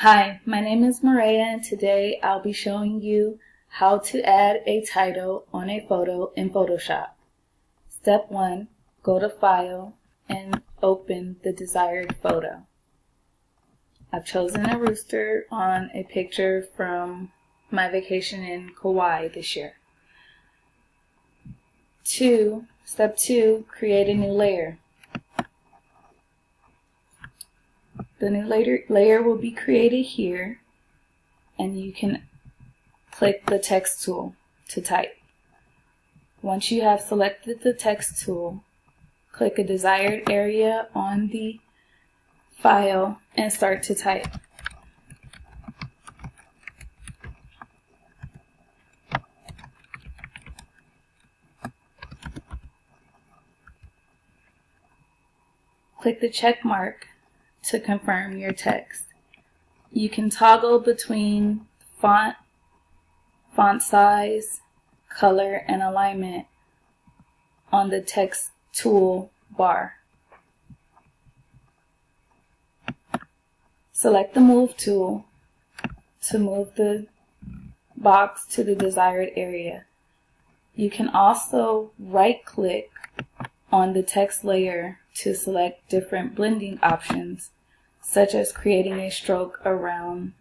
Hi, my name is Maraya, and today I'll be showing you how to add a title on a photo in Photoshop. Step 1, go to File and open the desired photo. I've chosen a rooster on a picture from my vacation in Kauai this year. Step 2, create a new layer. The new layer will be created here, and you can click the text tool to type. Once you have selected the text tool, click a desired area on the file and start to type. Click the check mark to confirm your text. You can toggle between font size, color, and alignment on the text tool bar. Select the Move tool to move the box to the desired area. You can also right-click on the text layer to select different blending options, such as creating a stroke around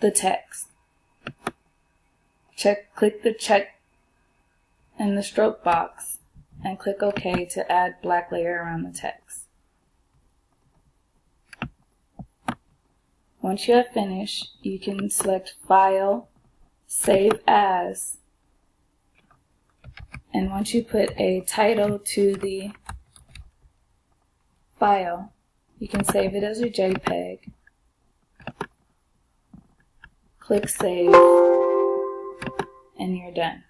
the text. Click the check in the stroke box and click OK to add black layer around the text. Once you have finished, you can select File, Save As, and once you put a title to the file, you can save it as a JPEG. Click Save, and you're done.